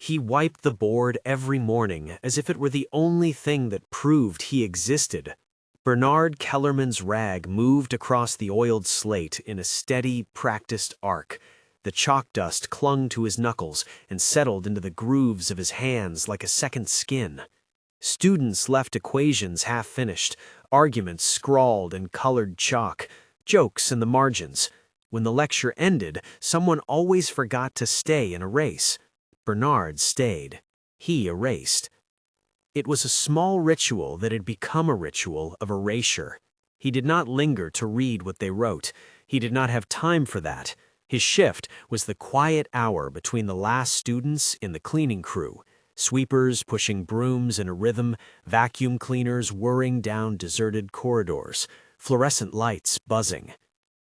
He wiped the board every morning as if it were the only thing that proved he existed. Bernard Kellerman's rag moved across the oiled slate in a steady, practiced arc. The chalk dust clung to his knuckles and settled into the grooves of his hands like a second skin. Students left equations half-finished, arguments scrawled in colored chalk, jokes in the margins. When the lecture ended, someone always forgot to stay and erase. Bernard stayed. He erased. It was a small ritual that had become a ritual of erasure. He did not linger to read what they wrote. He did not have time for that. His shift was the quiet hour between the last students in the cleaning crew. Sweepers pushing brooms in a rhythm, vacuum cleaners whirring down deserted corridors, fluorescent lights buzzing.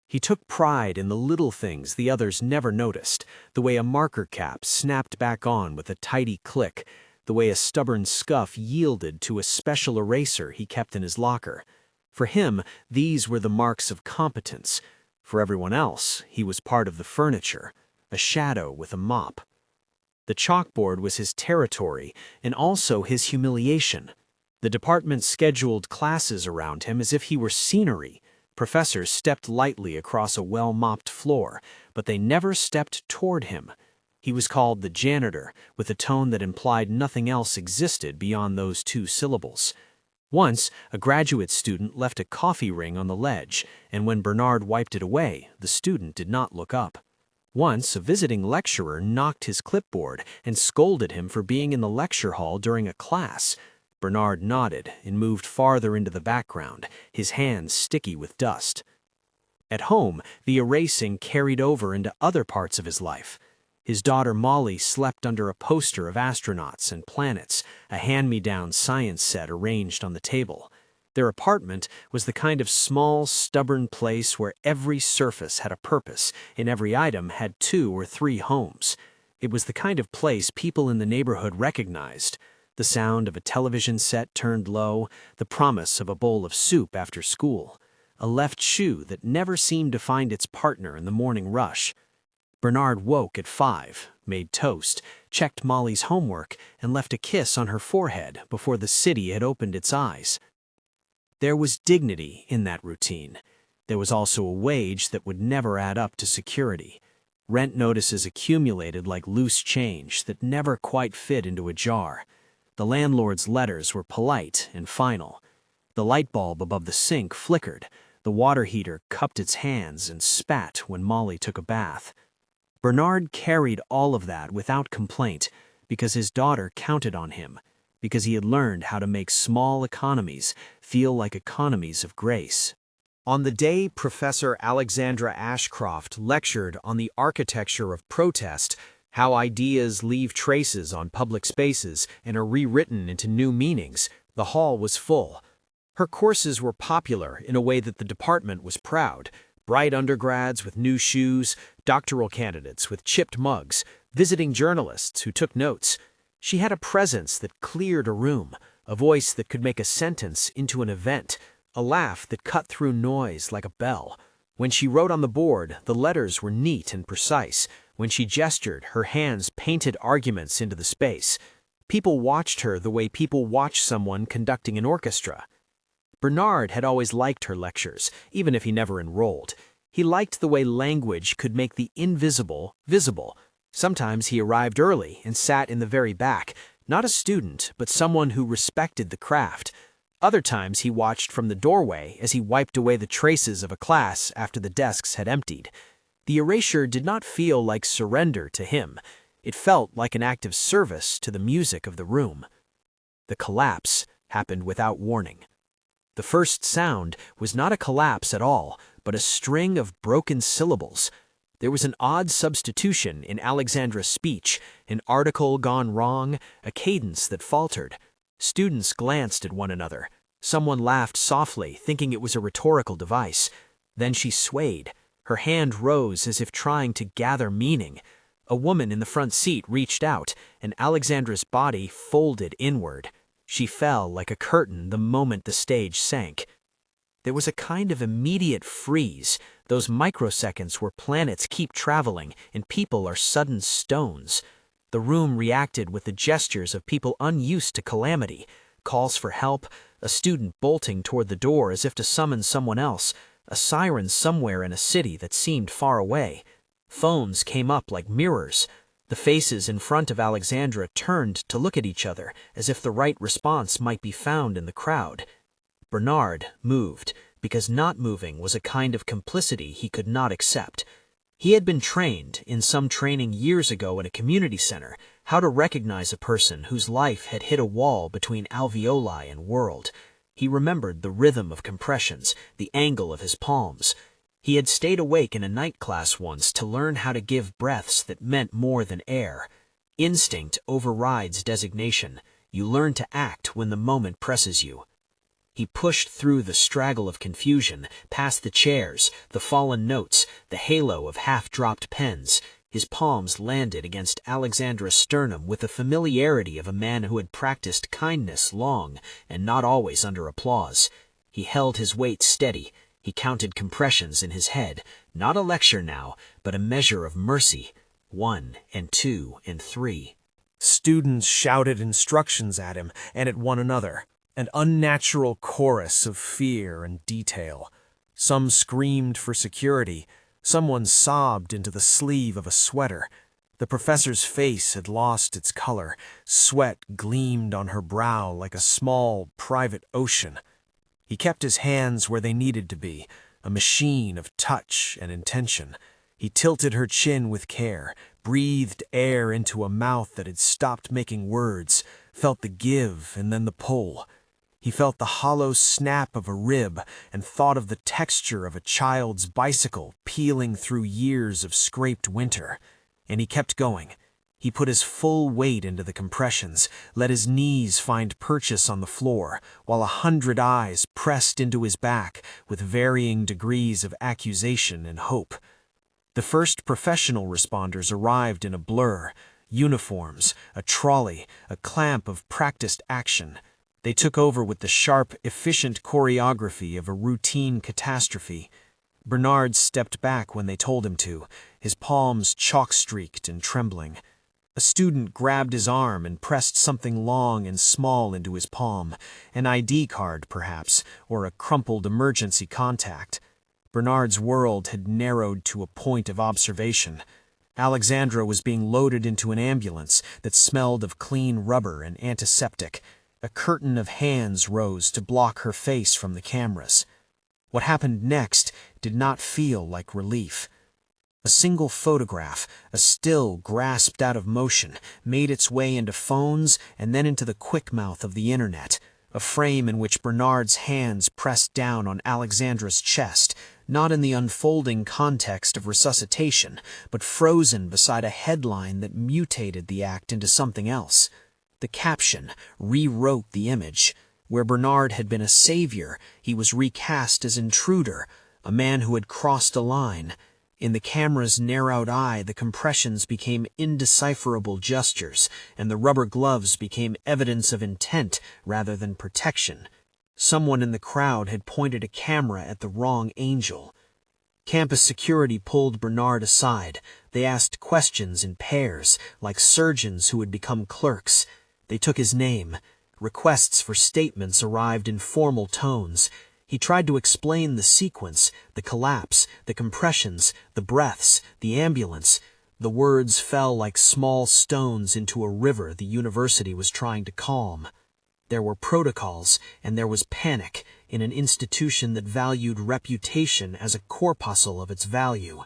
He took pride in the little things the others never noticed, the way a marker cap snapped back on with a tidy click, the way a stubborn scuff yielded to a special eraser he kept in his locker. For him, these were the marks of competence. For everyone else, he was part of the furniture, a shadow with a mop. The chalkboard was his territory and also his humiliation. The department scheduled classes around him as if he were scenery. Professors stepped lightly across a well-mopped floor, but they never stepped toward him. He was called the janitor, with a tone that implied nothing else existed beyond those two syllables. Once, a graduate student left a coffee ring on the ledge, and when Bernard wiped it away, the student did not look up. Once, a visiting lecturer knocked his clipboard and scolded him for being in the lecture hall during a class. Bernard nodded and moved farther into the background, his hands sticky with dust. At home, the erasing carried over into other parts of his life. His daughter Molly slept under a poster of astronauts and planets, a hand-me-down science set arranged on the table. Their apartment was the kind of small, stubborn place where every surface had a purpose and every item had 2 or 3 homes. It was the kind of place people in the neighborhood recognized. The sound of a television set turned low, the promise of a bowl of soup after school, a left shoe that never seemed to find its partner in the morning rush. Bernard woke at 5, made toast, checked Molly's homework, and left a kiss on her forehead before the city had opened its eyes. There was dignity in that routine. There was also a wage that would never add up to security. Rent notices accumulated like loose change that never quite fit into a jar. The landlord's letters were polite and final. The light bulb above the sink flickered. The water heater cupped its hands and spat when Molly took a bath. Bernard carried all of that without complaint because his daughter counted on him, because he had learned how to make small economies feel like economies of grace. On the day Professor Alexandra Ashcroft lectured on the architecture of protest, how ideas leave traces on public spaces and are rewritten into new meanings, the hall was full. Her courses were popular in a way that the department was proud. Bright undergrads with new shoes, doctoral candidates with chipped mugs, visiting journalists who took notes. She had a presence that cleared a room, a voice that could make a sentence into an event, a laugh that cut through noise like a bell. When she wrote on the board, the letters were neat and precise. When she gestured, her hands painted arguments into the space. People watched her the way people watch someone conducting an orchestra. Bernard had always liked her lectures, even if he never enrolled. He liked the way language could make the invisible visible. Sometimes he arrived early and sat in the very back, not a student, but someone who respected the craft. Other times he watched from the doorway as he wiped away the traces of a class after the desks had emptied. The erasure did not feel like surrender to him. It felt like an act of service to the music of the room. The collapse happened without warning. The first sound was not a collapse at all, but a string of broken syllables. There was an odd substitution in Alexandra's speech, an article gone wrong, a cadence that faltered. Students glanced at one another. Someone laughed softly, thinking it was a rhetorical device. Then she swayed. Her hand rose as if trying to gather meaning. A woman in the front seat reached out, and Alexandra's body folded inward. She fell like a curtain the moment the stage sank. There was a kind of immediate freeze, those microseconds where planets keep traveling and people are sudden stones. The room reacted with the gestures of people unused to calamity, calls for help, a student bolting toward the door as if to summon someone else, a siren somewhere in a city that seemed far away. Phones came up like mirrors. The faces in front of Alexandra turned to look at each other as if the right response might be found in the crowd. Bernard moved, because not moving was a kind of complicity he could not accept. He had been trained, in some training years ago in a community center, how to recognize a person whose life had hit a wall between alveoli and world. He remembered the rhythm of compressions, the angle of his palms. He had stayed awake in a night class once to learn how to give breaths that meant more than air. Instinct overrides designation. You learn to act when the moment presses you. He pushed through the straggle of confusion, past the chairs, the fallen notes, the halo of half-dropped pens. His palms landed against Alexandra's sternum with the familiarity of a man who had practiced kindness long and not always under applause. He held his weight steady. He counted compressions in his head, not a lecture now, but a measure of mercy. 1 and 2 and 3. Students shouted instructions at him and at one another, an unnatural chorus of fear and detail. Some screamed for security. Someone sobbed into the sleeve of a sweater. The professor's face had lost its color. Sweat gleamed on her brow like a small, private ocean. He kept his hands where they needed to be, a machine of touch and intention. He tilted her chin with care, breathed air into a mouth that had stopped making words, felt the give and then the pull. He felt the hollow snap of a rib and thought of the texture of a child's bicycle peeling through years of scraped winter. And he kept going. He put his full weight into the compressions, let his knees find purchase on the floor, while 100 eyes pressed into his back with varying degrees of accusation and hope. The first professional responders arrived in a blur, uniforms, a trolley, a clamp of practiced action. They took over with the sharp, efficient choreography of a routine catastrophe. Bernard stepped back when they told him to, his palms chalk-streaked and trembling. A student grabbed his arm and pressed something long and small into his palm, an ID card, perhaps, or a crumpled emergency contact. Bernard's world had narrowed to a point of observation. Alexandra was being loaded into an ambulance that smelled of clean rubber and antiseptic. A curtain of hands rose to block her face from the cameras. What happened next did not feel like relief. A single photograph, a still grasped out of motion, made its way into phones and then into the quick mouth of the internet, a frame in which Bernard's hands pressed down on Alexandra's chest, not in the unfolding context of resuscitation, but frozen beside a headline that mutated the act into something else. The caption rewrote the image. Where Bernard had been a savior, he was recast as intruder, a man who had crossed a line. In the camera's narrowed eye, the compressions became indecipherable gestures, and the rubber gloves became evidence of intent rather than protection. Someone in the crowd had pointed a camera at the wrong angel. Campus security pulled Bernard aside. They asked questions in pairs, like surgeons who had become clerks. They took his name. Requests for statements arrived in formal tones. He tried to explain the sequence, the collapse, the compressions, the breaths, the ambulance. The words fell like small stones into a river the university was trying to calm. There were protocols, and there was panic in an institution that valued reputation as a corpuscle of its value.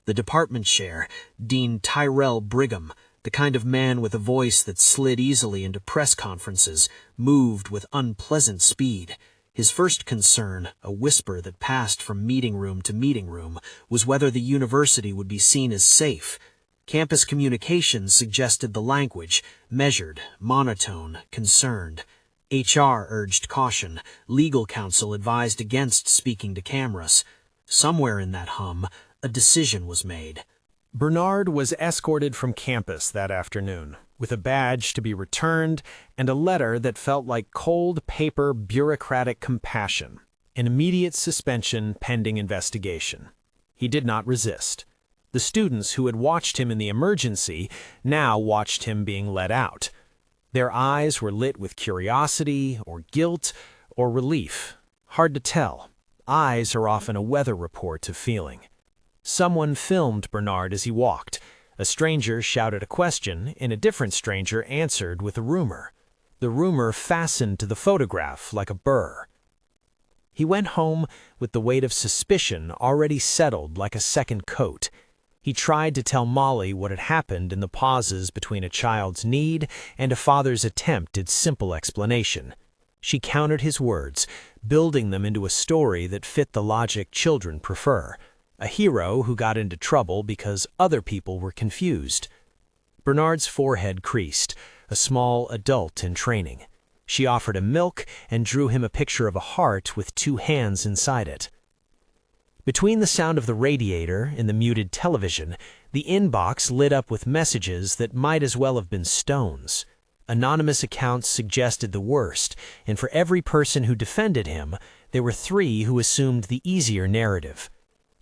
The department chair, Dean Tyrell Brigham, the kind of man with a voice that slid easily into press conferences, moved with unpleasant speed. His first concern, a whisper that passed from meeting room to meeting room, was whether the university would be seen as safe. Campus communications suggested the language, measured, monotone, concerned. HR urged caution. Legal counsel advised against speaking to cameras. Somewhere in that hum, a decision was made. Bernard was escorted from campus that afternoon, with a badge to be returned and a letter that felt like cold paper bureaucratic compassion, an immediate suspension pending investigation. He did not resist. The students who had watched him in the emergency now watched him being let out. Their eyes were lit with curiosity or guilt or relief. Hard to tell. Eyes are often a weather report of feeling. Someone filmed Bernard as he walked. A stranger shouted a question, and a different stranger answered with a rumor. The rumor fastened to the photograph like a burr. He went home with the weight of suspicion already settled like a second coat. He tried to tell Molly what had happened in the pauses between a child's need and a father's attempt at simple explanation. She counted his words, building them into a story that fit the logic children prefer. A hero who got into trouble because other people were confused. Bernard's forehead creased, a small adult in training. She offered him milk and drew him a picture of a heart with 2 hands inside it. Between the sound of the radiator and the muted television, the inbox lit up with messages that might as well have been stones. Anonymous accounts suggested the worst, and for every person who defended him, there were 3 who assumed the easier narrative.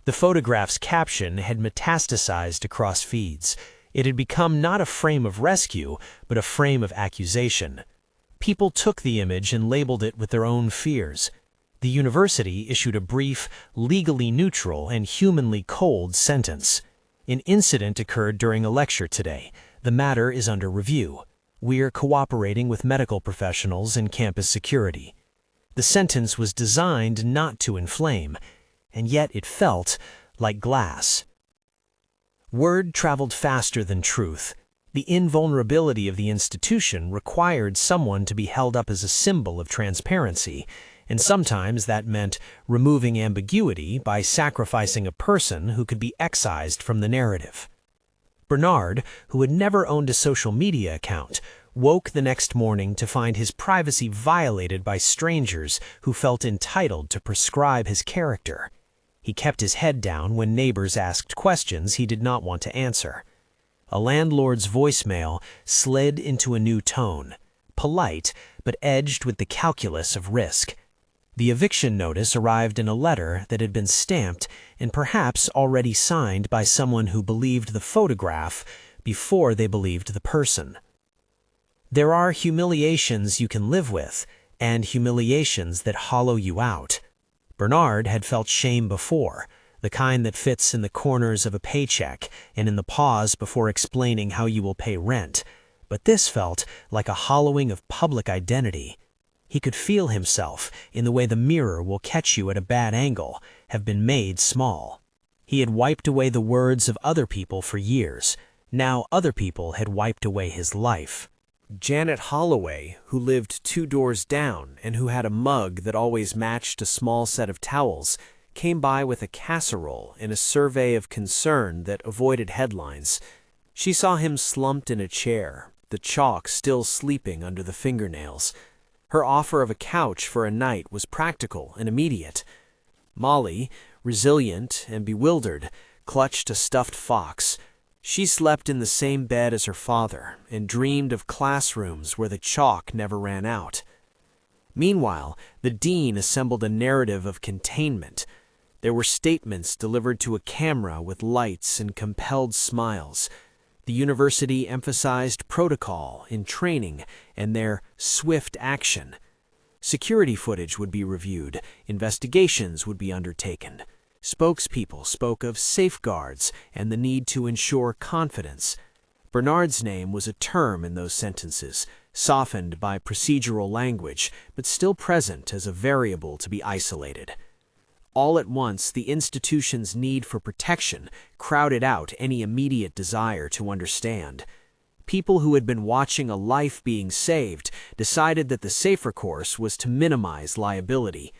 The photograph's caption had metastasized across feeds. It had become not a frame of rescue, but a frame of accusation. People took the image and labeled it with their own fears. The university issued a brief, legally neutral, and humanly cold sentence. An incident occurred during a lecture today. The matter is under review. We're cooperating with medical professionals and campus security. The sentence was designed not to inflame, and yet it felt like glass. Word traveled faster than truth. The invulnerability of the institution required someone to be held up as a symbol of transparency, and sometimes that meant removing ambiguity by sacrificing a person who could be excised from the narrative. Bernard, who had never owned a social media account, woke the next morning to find his privacy violated by strangers who felt entitled to prescribe his character. He kept his head down when neighbors asked questions he did not want to answer. A landlord's voicemail slid into a new tone, polite but edged with the calculus of risk. The eviction notice arrived in a letter that had been stamped and perhaps already signed by someone who believed the photograph before they believed the person. There are humiliations you can live with, and humiliations that hollow you out. Bernard had felt shame before, the kind that fits in the corners of a paycheck and in the pause before explaining how you will pay rent. But this felt like a hollowing of public identity. He could feel himself, in the way the mirror will catch you at a bad angle, have been made small. He had wiped away the words of other people for years. Now other people had wiped away his life. Janet Holloway, who lived 2 doors down and who had a mug that always matched a small set of towels, came by with a casserole in a survey of concern that avoided headlines. She saw him slumped in a chair, the chalk still sleeping under the fingernails. Her offer of a couch for a night was practical and immediate. Molly, resilient and bewildered, clutched a stuffed fox. She slept in the same bed as her father and dreamed of classrooms where the chalk never ran out. Meanwhile, the dean assembled a narrative of containment. There were statements delivered to a camera with lights and compelled smiles. The university emphasized protocol in training and their swift action. Security footage would be reviewed, investigations would be undertaken. Spokespeople spoke of safeguards and the need to ensure confidence. Bernard's name was a term in those sentences, softened by procedural language, but still present as a variable to be isolated. All at once, the institution's need for protection crowded out any immediate desire to understand. People who had been watching a life being saved decided that the safer course was to minimize liability.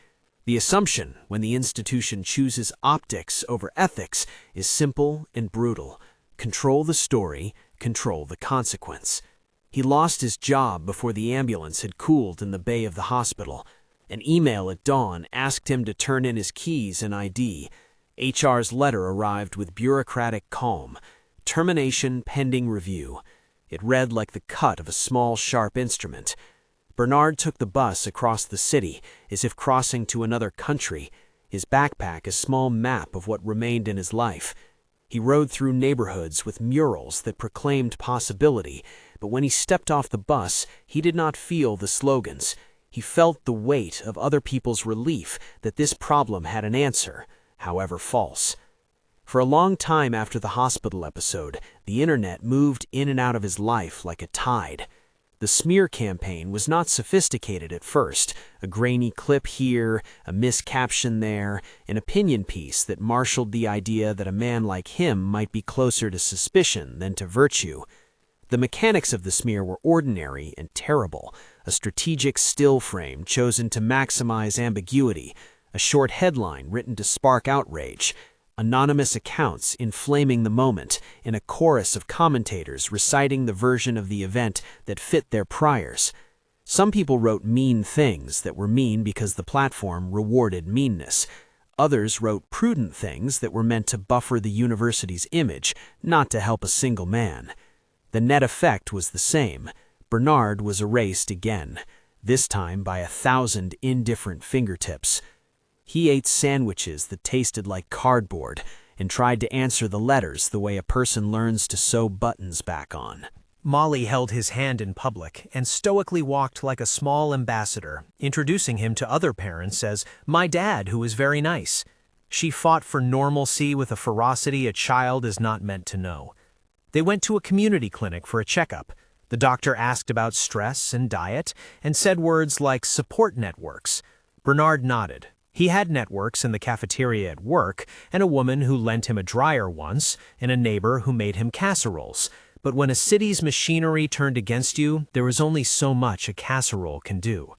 The assumption, when the institution chooses optics over ethics, is simple and brutal. Control the story, control the consequence. He lost his job before the ambulance had cooled in the bay of the hospital. An email at dawn asked him to turn in his keys and ID. HR's letter arrived with bureaucratic calm. Termination pending review. It read like the cut of a small, sharp instrument. Bernard took the bus across the city, as if crossing to another country, his backpack a small map of what remained in his life. He rode through neighborhoods with murals that proclaimed possibility, but when he stepped off the bus, he did not feel the slogans. He felt the weight of other people's relief that this problem had an answer, however false. For a long time after the hospital episode, the internet moved in and out of his life like a tide. The smear campaign was not sophisticated at first. A grainy clip here, a miscaption there, an opinion piece that marshaled the idea that a man like him might be closer to suspicion than to virtue. The mechanics of the smear were ordinary and terrible. A strategic still frame chosen to maximize ambiguity, a short headline written to spark outrage, anonymous accounts inflaming the moment, and a chorus of commentators reciting the version of the event that fit their priors. Some people wrote mean things that were mean because the platform rewarded meanness. Others wrote prudent things that were meant to buffer the university's image, not to help a single man. The net effect was the same. Bernard was erased again, this time by 1,000 indifferent fingertips. He ate sandwiches that tasted like cardboard and tried to answer the letters the way a person learns to sew buttons back on. Molly held his hand in public and stoically walked like a small ambassador, introducing him to other parents as "my dad, who is very nice." She fought for normalcy with a ferocity a child is not meant to know. They went to a community clinic for a checkup. The doctor asked about stress and diet and said words like support networks. Bernard nodded. He had networks in the cafeteria at work, and a woman who lent him a dryer once, and a neighbor who made him casseroles. But when a city's machinery turned against you, there was only so much a casserole can do.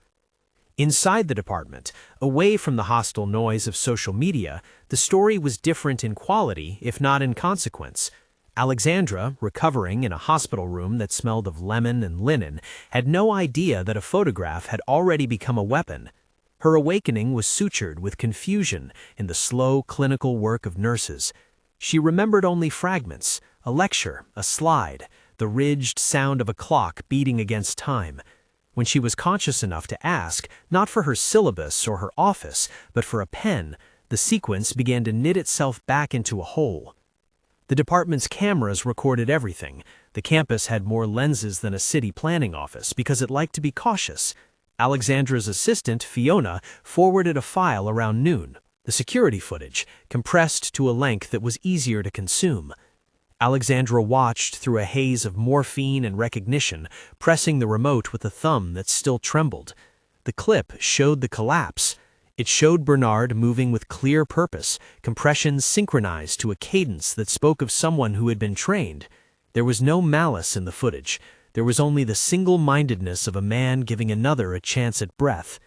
Inside the department, away from the hostile noise of social media, the story was different in quality, if not in consequence. Alexandra, recovering in a hospital room that smelled of lemon and linen, had no idea that a photograph had already become a weapon. Her awakening was sutured with confusion in the slow clinical work of nurses. She remembered only fragments, a lecture, a slide, the ridged sound of a clock beating against time. When she was conscious enough to ask, not for her syllabus or her office, but for a pen, the sequence began to knit itself back into a whole. The department's cameras recorded everything. The campus had more lenses than a city planning office because it liked to be cautious. Alexandra's assistant, Fiona, forwarded a file around noon, the security footage, compressed to a length that was easier to consume. Alexandra watched through a haze of morphine and recognition, pressing the remote with a thumb that still trembled. The clip showed the collapse. It showed Bernard moving with clear purpose, compressions synchronized to a cadence that spoke of someone who had been trained. There was no malice in the footage. There was only the single-mindedness of a man giving another a chance at breath.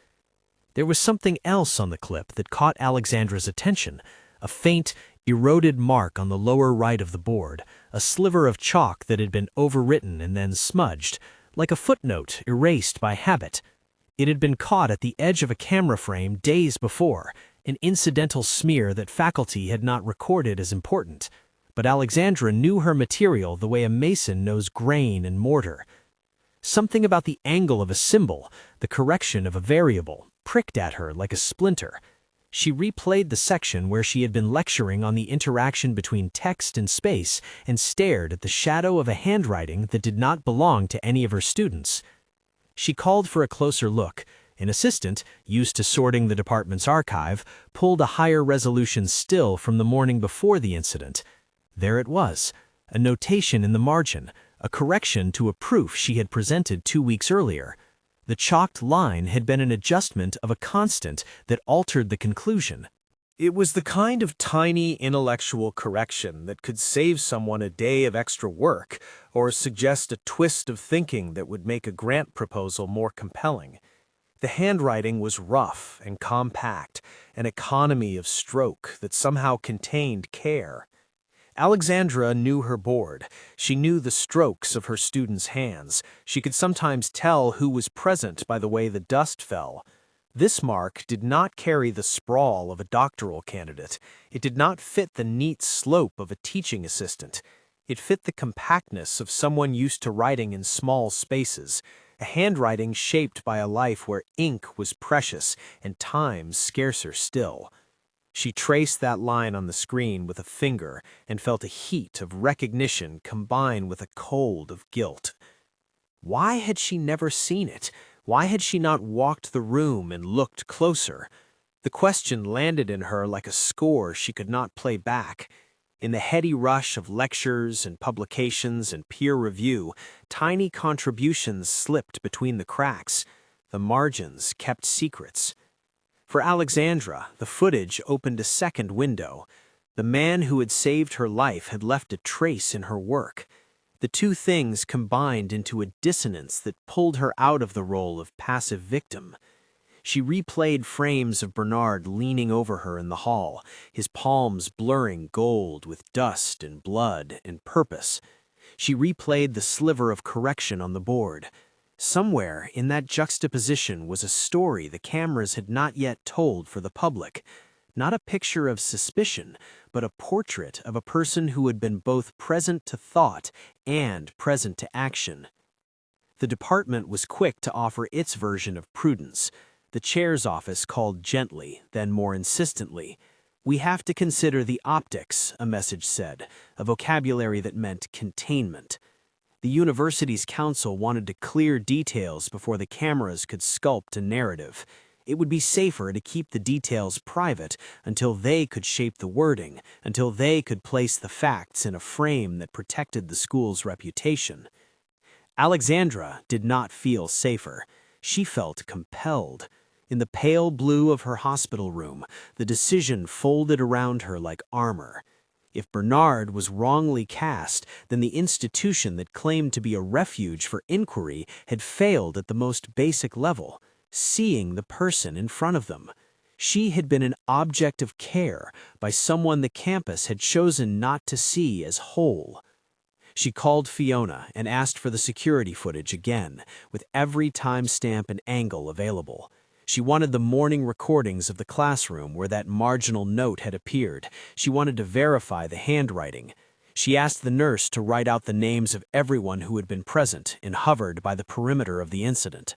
There was something else on the clip that caught Alexandra's attention, a faint, eroded mark on the lower right of the board, a sliver of chalk that had been overwritten and then smudged, like a footnote erased by habit. It had been caught at the edge of a camera frame days before, an incidental smear that faculty had not recorded as important. But Alexandra knew her material the way a mason knows grain and mortar. Something about the angle of a symbol, the correction of a variable, pricked at her like a splinter. She replayed the section where she had been lecturing on the interaction between text and space and stared at the shadow of a handwriting that did not belong to any of her students. She called for a closer look. An assistant, used to sorting the department's archive, pulled a higher resolution still from the morning before the incident. There it was, a notation in the margin, a correction to a proof she had presented 2 weeks earlier. The chalked line had been an adjustment of a constant that altered the conclusion. It was the kind of tiny intellectual correction that could save someone a day of extra work or suggest a twist of thinking that would make a grant proposal more compelling. The handwriting was rough and compact, an economy of stroke that somehow contained care. Alexandra knew her board. She knew the strokes of her students' hands. She could sometimes tell who was present by the way the dust fell. This mark did not carry the sprawl of a doctoral candidate. It did not fit the neat slope of a teaching assistant. It fit the compactness of someone used to writing in small spaces, a handwriting shaped by a life where ink was precious and time scarcer still. She traced that line on the screen with a finger and felt a heat of recognition combine with a cold of guilt. Why had she never seen it? Why had she not walked the room and looked closer? The question landed in her like a score she could not play back. In the heady rush of lectures and publications and peer review, tiny contributions slipped between the cracks. The margins kept secrets. For Alexandra, the footage opened a second window. The man who had saved her life had left a trace in her work. The two things combined into a dissonance that pulled her out of the role of passive victim. She replayed frames of Bernard leaning over her in the hall, his palms blurring gold with dust and blood and purpose. She replayed the sliver of correction on the board. Somewhere in that juxtaposition was a story the cameras had not yet told for the public. Not a picture of suspicion, but a portrait of a person who had been both present to thought and present to action. The department was quick to offer its version of prudence. The chair's office called gently, then more insistently. "We have to consider the optics," a message said, a vocabulary that meant containment. The university's council wanted to clear details before the cameras could sculpt a narrative. It would be safer to keep the details private until they could shape the wording, until they could place the facts in a frame that protected the school's reputation. Alexandra did not feel safer. She felt compelled. In the pale blue of her hospital room, the decision folded around her like armor. If Bernard was wrongly cast, then the institution that claimed to be a refuge for inquiry had failed at the most basic level, seeing the person in front of them. She had been an object of care by someone the campus had chosen not to see as whole. She called Fiona and asked for the security footage again, with every timestamp and angle available. She wanted the morning recordings of the classroom where that marginal note had appeared. She wanted to verify the handwriting. She asked the nurse to write out the names of everyone who had been present and hovered by the perimeter of the incident.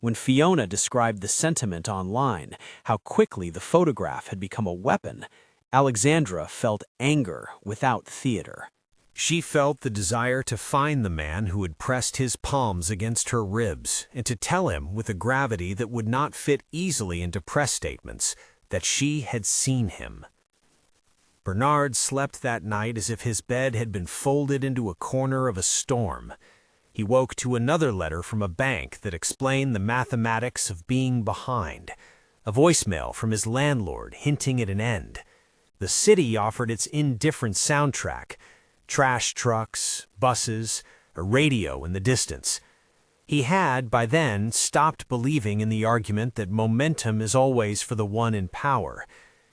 When Fiona described the sentiment online, how quickly the photograph had become a weapon, Alexandra felt anger without theater. She felt the desire to find the man who had pressed his palms against her ribs and to tell him with a gravity that would not fit easily into press statements that she had seen him. Bernard slept that night as if his bed had been folded into a corner of a storm. He woke to another letter from a bank that explained the mathematics of being behind, a voicemail from his landlord hinting at an end. The city offered its indifferent soundtrack, trash trucks, buses, a radio in the distance. He had, by then, stopped believing in the argument that momentum is always for the one in power.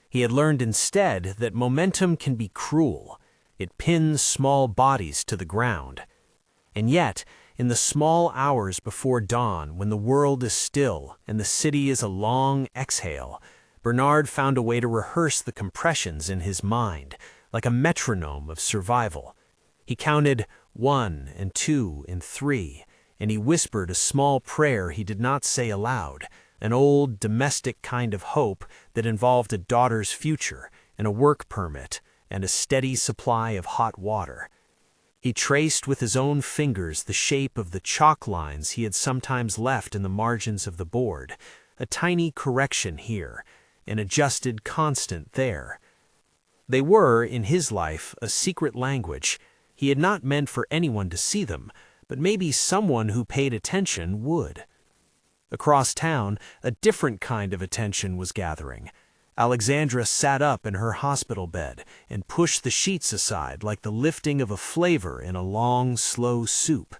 He had learned instead that momentum can be cruel. It pins small bodies to the ground. And yet, in the small hours before dawn, when the world is still and the city is a long exhale, Bernard found a way to rehearse the compressions in his mind, like a metronome of survival. He counted 1 and 2 and 3, and he whispered a small prayer he did not say aloud, an old domestic kind of hope that involved a daughter's future and a work permit and a steady supply of hot water. He traced with his own fingers the shape of the chalk lines he had sometimes left in the margins of the board, a tiny correction here, an adjusted constant there. They were, in his life, a secret language. He had not meant for anyone to see them, but maybe someone who paid attention would. Across town, a different kind of attention was gathering. Alexandra sat up in her hospital bed and pushed the sheets aside like the lifting of a flavor in a long, slow soup.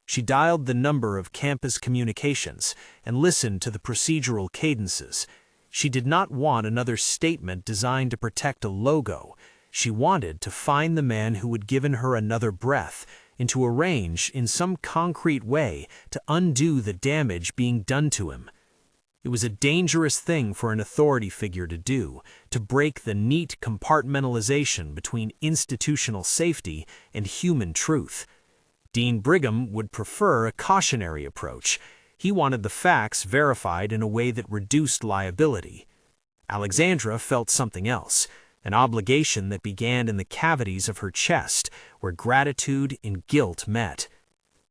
She dialed the number of campus communications and listened to the procedural cadences. She did not want another statement designed to protect a logo. She wanted to find the man who had given her another breath and to arrange in some concrete way to undo the damage being done to him. It was a dangerous thing for an authority figure to do, to break the neat compartmentalization between institutional safety and human truth. Dean Brigham would prefer a cautionary approach. He wanted the facts verified in a way that reduced liability. Alexandra felt something else, an obligation that began in the cavities of her chest, where gratitude and guilt met.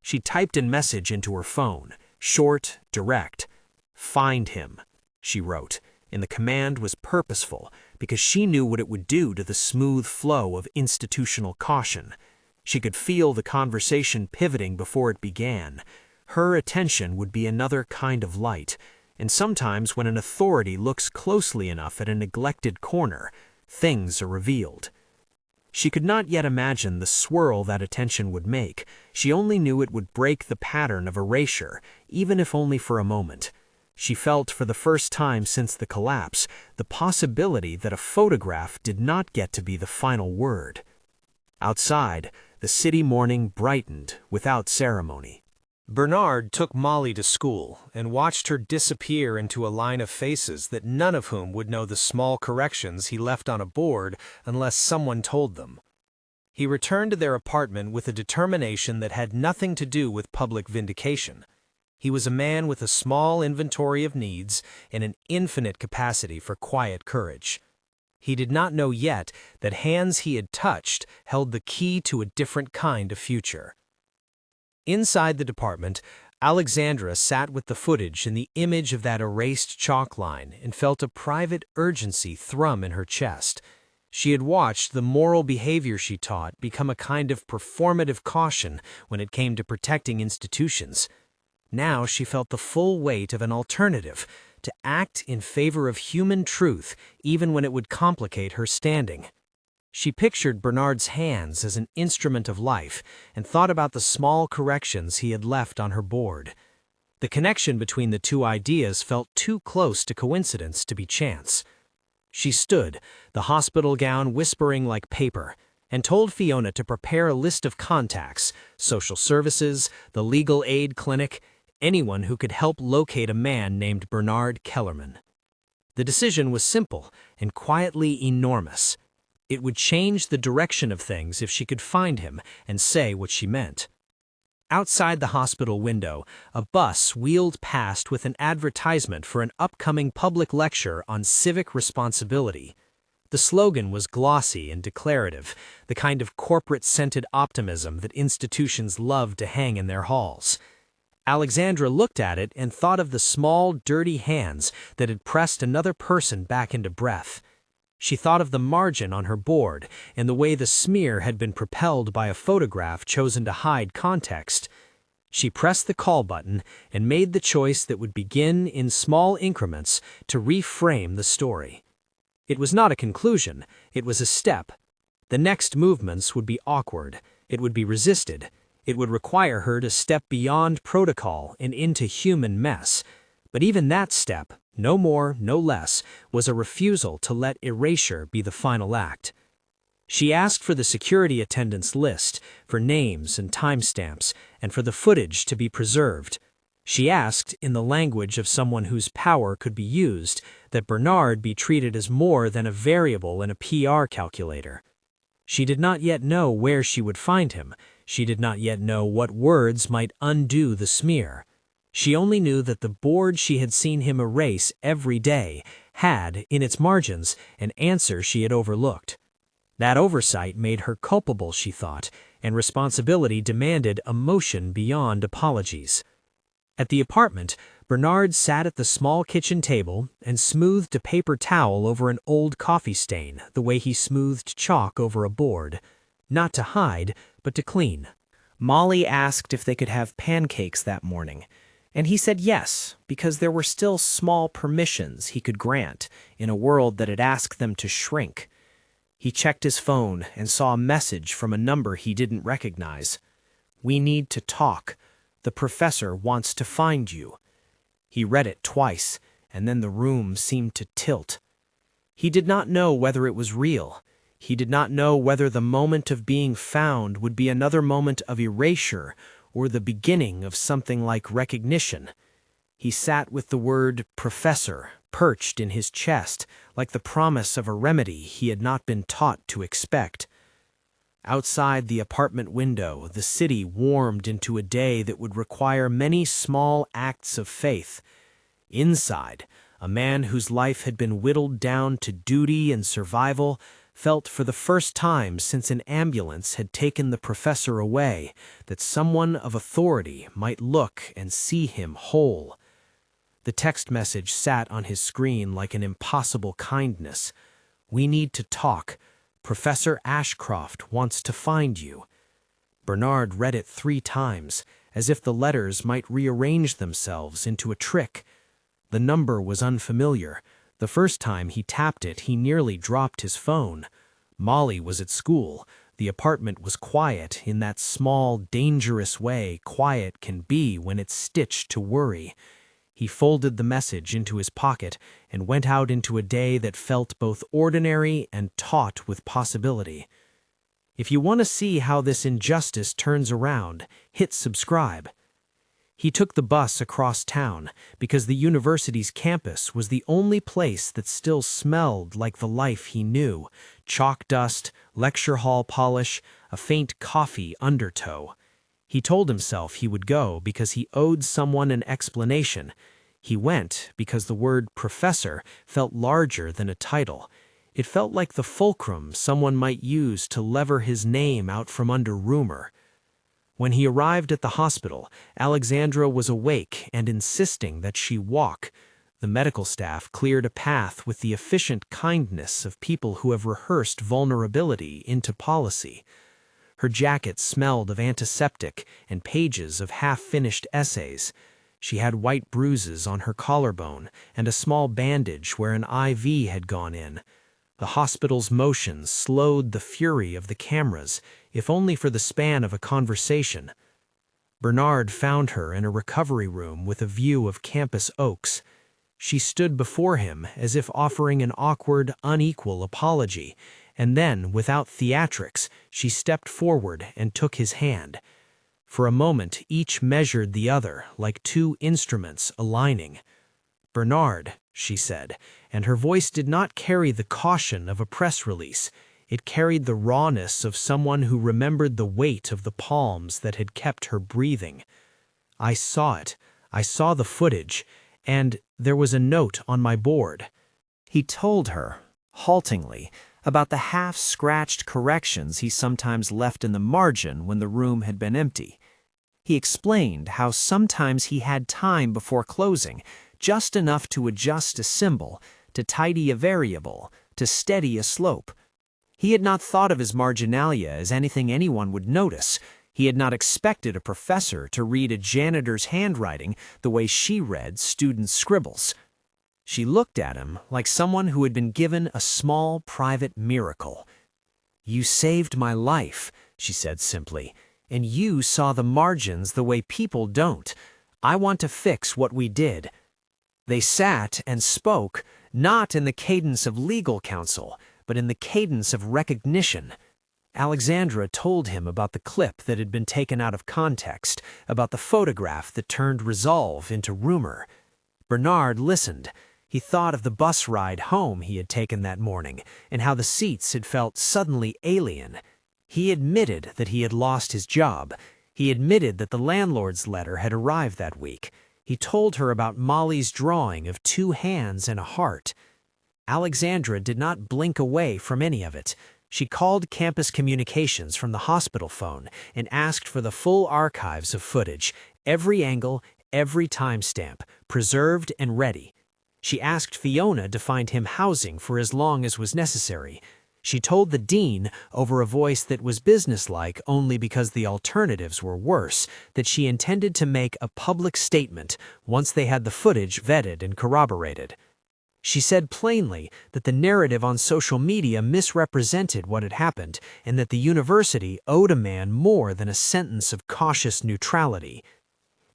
She typed a message into her phone, short, direct. "Find him," she wrote, and the command was purposeful because she knew what it would do to the smooth flow of institutional caution. She could feel the conversation pivoting before it began. Her attention would be another kind of light, and sometimes when an authority looks closely enough at a neglected corner, things are revealed. She could not yet imagine the swirl that attention would make. She only knew it would break the pattern of erasure, even if only for a moment. She felt for the first time since the collapse the possibility that a photograph did not get to be the final word. Outside, the city morning brightened without ceremony. Bernard took Molly to school and watched her disappear into a line of faces that none of whom would know the small corrections he left on a board unless someone told them. He returned to their apartment with a determination that had nothing to do with public vindication. He was a man with a small inventory of needs and an infinite capacity for quiet courage. He did not know yet that hands he had touched held the key to a different kind of future. Inside the department, Alexandra sat with the footage and the image of that erased chalk line and felt a private urgency thrum in her chest. She had watched the moral behavior she taught become a kind of performative caution when it came to protecting institutions. Now she felt the full weight of an alternative, to act in favor of human truth even when it would complicate her standing. She pictured Bernard's hands as an instrument of life and thought about the small corrections he had left on her board. The connection between the two ideas felt too close to coincidence to be chance. She stood, the hospital gown whispering like paper, and told Fiona to prepare a list of contacts, social services, the legal aid clinic, anyone who could help locate a man named Bernard Kellerman. The decision was simple and quietly enormous. It would change the direction of things if she could find him and say what she meant. Outside the hospital window, a bus wheeled past with an advertisement for an upcoming public lecture on civic responsibility. The slogan was glossy and declarative, the kind of corporate-scented optimism that institutions love to hang in their halls. Alexandra looked at it and thought of the small, dirty hands that had pressed another person back into breath. She thought of the margin on her board and the way the smear had been propelled by a photograph chosen to hide context. She pressed the call button and made the choice that would begin in small increments to reframe the story. It was not a conclusion, it was a step. The next movements would be awkward, it would be resisted, it would require her to step beyond protocol and into human mess. But even that step, no more, no less, was a refusal to let erasure be the final act. She asked for the security attendants' list, for names and timestamps, and for the footage to be preserved. She asked, in the language of someone whose power could be used, that Bernard be treated as more than a variable in a PR calculator. She did not yet know where she would find him. She did not yet know what words might undo the smear. She only knew that the board she had seen him erase every day had, in its margins, an answer she had overlooked. That oversight made her culpable, she thought, and responsibility demanded emotion beyond apologies. At the apartment, Bernard sat at the small kitchen table and smoothed a paper towel over an old coffee stain the way he smoothed chalk over a board. Not to hide, but to clean. Molly asked if they could have pancakes that morning, and he said yes, because there were still small permissions he could grant in a world that had asked them to shrink. He checked his phone and saw a message from a number he didn't recognize. "We need to talk. The professor wants to find you." He read it twice, and then the room seemed to tilt. He did not know whether it was real. He did not know whether the moment of being found would be another moment of erasure or the beginning of something like recognition. He sat with the word professor perched in his chest, like the promise of a remedy he had not been taught to expect. Outside the apartment window, the city warmed into a day that would require many small acts of faith. Inside, a man whose life had been whittled down to duty and survival, felt for the first time since an ambulance had taken the professor away that someone of authority might look and see him whole. The text message sat on his screen like an impossible kindness. "We need to talk. Professor Ashcroft wants to find you." Bernard read it 3 times, as if the letters might rearrange themselves into a trick. The number was unfamiliar. The first time he tapped it, he nearly dropped his phone. Molly was at school. The apartment was quiet in that small, dangerous way quiet can be when it's stitched to worry. He folded the message into his pocket and went out into a day that felt both ordinary and taut with possibility. If you want to see how this injustice turns around, hit subscribe. He took the bus across town because the university's campus was the only place that still smelled like the life he knew: chalk dust, lecture hall polish, a faint coffee undertow. He told himself he would go because he owed someone an explanation. He went because the word professor felt larger than a title. It felt like the fulcrum someone might use to lever his name out from under rumor. When he arrived at the hospital, Alexandra was awake and insisting that she walk. The medical staff cleared a path with the efficient kindness of people who have rehearsed vulnerability into policy. Her jacket smelled of antiseptic and pages of half-finished essays. She had white bruises on her collarbone and a small bandage where an IV had gone in. The hospital's motions slowed the fury of the cameras, if only for the span of a conversation. Bernard found her in a recovery room with a view of campus oaks. She stood before him as if offering an awkward, unequal apology, and then, without theatrics, she stepped forward and took his hand. For a moment, each measured the other, like 2 instruments aligning. "Bernard," she said, and her voice did not carry the caution of a press release. It carried the rawness of someone who remembered the weight of the palms that had kept her breathing. "I saw it. I saw the footage, and there was a note on my board." He told her, haltingly, about the half-scratched corrections he sometimes left in the margin when the room had been empty. He explained how sometimes he had time before closing, just enough to adjust a symbol, to tidy a variable, to steady a slope. He had not thought of his marginalia as anything anyone would notice. He had not expected a professor to read a janitor's handwriting the way she read students' scribbles. She looked at him like someone who had been given a small private miracle. "You saved my life," she said simply, "and you saw the margins the way people don't. I want to fix what we did." They sat and spoke, not in the cadence of legal counsel, but in the cadence of recognition. Alexandra told him about the clip that had been taken out of context, about the photograph that turned resolve into rumor. Bernard listened. He thought of the bus ride home he had taken that morning, and how the seats had felt suddenly alien. He admitted that he had lost his job. He admitted that the landlord's letter had arrived that week. He told her about Molly's drawing of 2 hands and a heart. Alexandra did not blink away from any of it. She called campus communications from the hospital phone and asked for the full archives of footage, every angle, every timestamp, preserved and ready. She asked Fiona to find him housing for as long as was necessary. She told the dean, over a voice that was businesslike only because the alternatives were worse, that she intended to make a public statement once they had the footage vetted and corroborated. She said plainly that the narrative on social media misrepresented what had happened and that the university owed a man more than a sentence of cautious neutrality.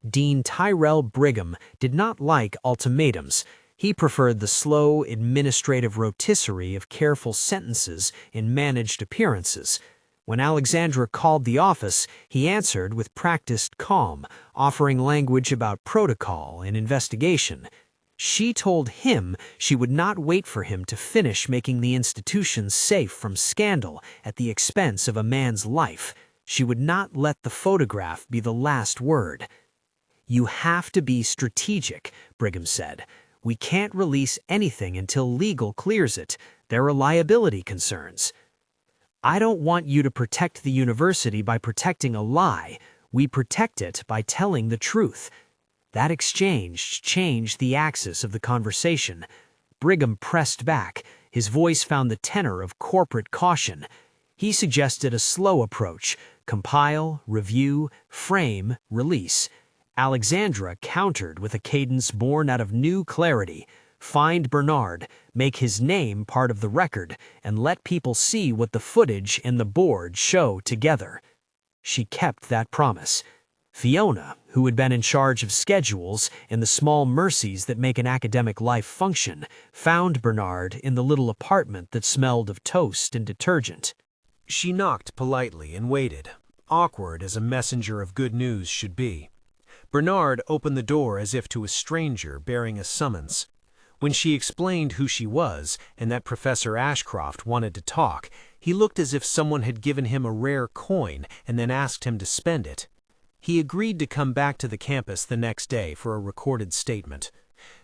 Dean Tyrell Brigham did not like ultimatums. He preferred the slow, administrative rotisserie of careful sentences in managed appearances. When Alexandra called the office, he answered with practiced calm, offering language about protocol and investigation. She told him she would not wait for him to finish making the institution safe from scandal at the expense of a man's life. She would not let the photograph be the last word. "You have to be strategic," Brigham said. We can't release anything until legal clears it. There are liability concerns. I don't want you to protect the university by protecting a lie. We protect it by telling the truth. That exchange changed the axis of the conversation. Brigham pressed back. His voice found the tenor of corporate caution. He suggested a slow approach: compile, review, frame, release. Alexandra countered with a cadence born out of new clarity. Find Bernard, make his name part of the record, and let people see what the footage and the board show together. She kept that promise. Fiona, who had been in charge of schedules and the small mercies that make an academic life function, found Bernard in the little apartment that smelled of toast and detergent. She knocked politely and waited, awkward as a messenger of good news should be. Bernard opened the door as if to a stranger bearing a summons. When she explained who she was and that Professor Ashcroft wanted to talk, he looked as if someone had given him a rare coin and then asked him to spend it. He agreed to come back to the campus the next day for a recorded statement.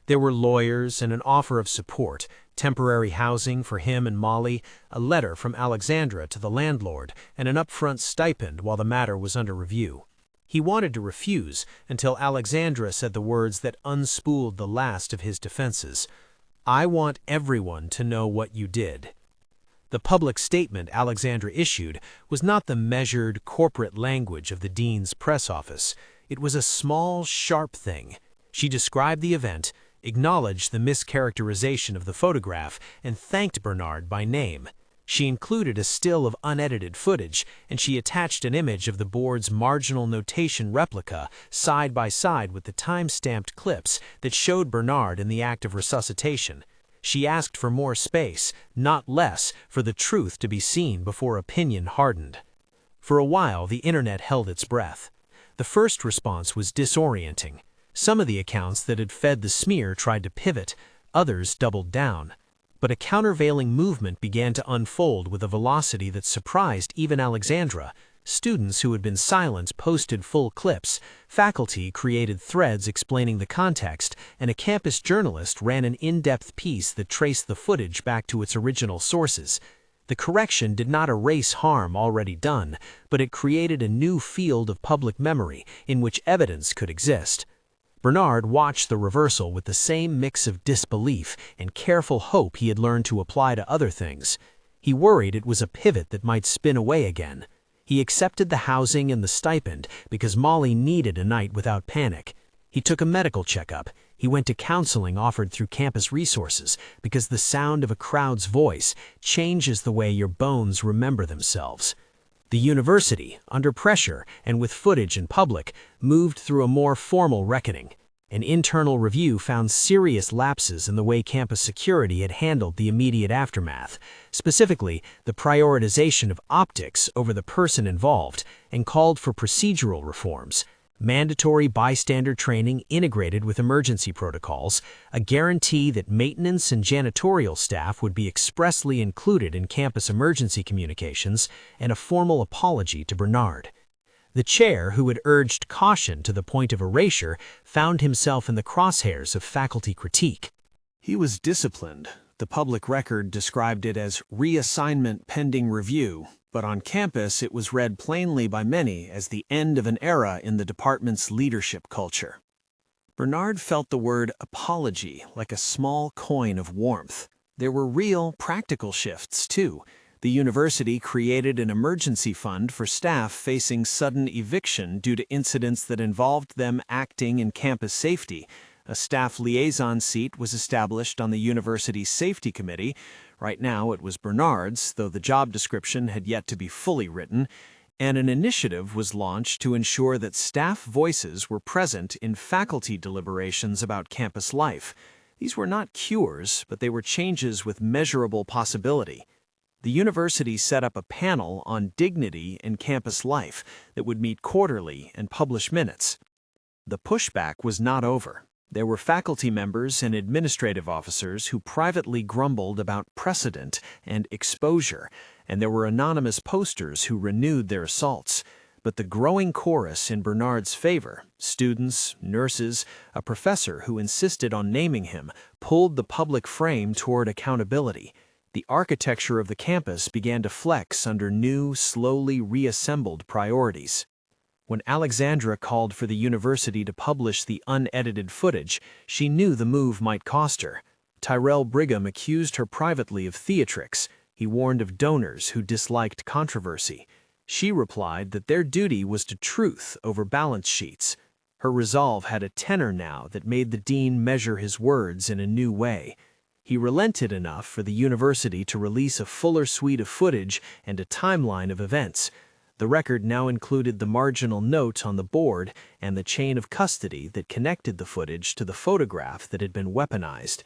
There were lawyers and an offer of support, temporary housing for him and Molly, a letter from Alexandra to the landlord, and an upfront stipend while the matter was under review. He wanted to refuse until Alexandra said the words that unspooled the last of his defenses. "I want everyone to know what you did." The public statement Alexandra issued was not the measured, corporate language of the dean's press office. It was a small, sharp thing. She described the event, acknowledged the mischaracterization of the photograph, and thanked Bernard by name. She included a still of unedited footage, and she attached an image of the board's marginal notation replica side by side with the time-stamped clips that showed Bernard in the act of resuscitation. She asked for more space, not less, for the truth to be seen before opinion hardened. For a while, the internet held its breath. The first response was disorienting. Some of the accounts that had fed the smear tried to pivot, others doubled down. But a countervailing movement began to unfold with a velocity that surprised even Alexandra. Students who had been silent posted full clips, faculty created threads explaining the context, and a campus journalist ran an in-depth piece that traced the footage back to its original sources. The correction did not erase harm already done, but it created a new field of public memory in which evidence could exist. Bernard watched the reversal with the same mix of disbelief and careful hope he had learned to apply to other things. He worried it was a pivot that might spin away again. He accepted the housing and the stipend because Molly needed a night without panic. He took a medical checkup. He went to counseling offered through campus resources because the sound of a crowd's voice changes the way your bones remember themselves. The university, under pressure and with footage in public, moved through a more formal reckoning. An internal review found serious lapses in the way campus security had handled the immediate aftermath, specifically the prioritization of optics over the person involved, and called for procedural reforms. Mandatory bystander training integrated with emergency protocols, a guarantee that maintenance and janitorial staff would be expressly included in campus emergency communications, and a formal apology to Bernard. The chair, who had urged caution to the point of erasure, found himself in the crosshairs of faculty critique. He was disciplined. The public record described it as reassignment pending review, but on campus it was read plainly by many as the end of an era in the department's leadership culture. Bernard felt the word apology like a small coin of warmth. There were real, practical shifts, too. The university created an emergency fund for staff facing sudden eviction due to incidents that involved them acting in campus safety. A staff liaison seat was established on the university's safety committee. Right now it was Bernard's, though the job description had yet to be fully written, and an initiative was launched to ensure that staff voices were present in faculty deliberations about campus life. These were not cures, but they were changes with measurable possibility. The university set up a panel on dignity in campus life that would meet quarterly and publish minutes. The pushback was not over. There were faculty members and administrative officers who privately grumbled about precedent and exposure, and there were anonymous posters who renewed their assaults. But the growing chorus in Bernard's favor, students, nurses, a professor who insisted on naming him, pulled the public frame toward accountability. The architecture of the campus began to flex under new, slowly reassembled priorities. When Alexandra called for the university to publish the unedited footage, she knew the move might cost her. Tyrell Brigham accused her privately of theatrics. He warned of donors who disliked controversy. She replied that their duty was to truth over balance sheets. Her resolve had a tenor now that made the dean measure his words in a new way. He relented enough for the university to release a fuller suite of footage and a timeline of events. The record now included the marginal note on the board and the chain of custody that connected the footage to the photograph that had been weaponized.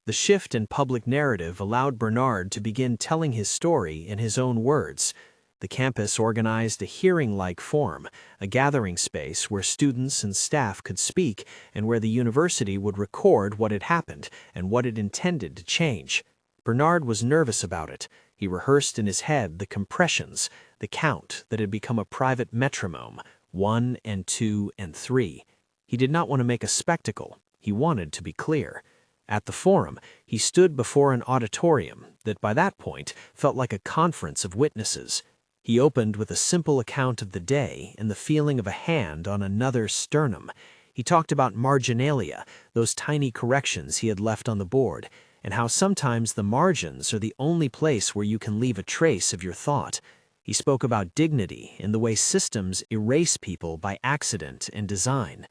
The shift in public narrative allowed Bernard to begin telling his story in his own words. The campus organized a hearing-like forum, a gathering space where students and staff could speak and where the university would record what had happened and what it intended to change. Bernard was nervous about it. He rehearsed in his head the compressions, the count that had become a private metronome, 1 and 2 and 3. He did not want to make a spectacle. He wanted to be clear. At the forum, he stood before an auditorium that by that point felt like a conference of witnesses. He opened with a simple account of the day and the feeling of a hand on another's sternum. He talked about marginalia, those tiny corrections he had left on the board, and how sometimes the margins are the only place where you can leave a trace of your thought. He spoke about dignity in the way systems erase people by accident and design.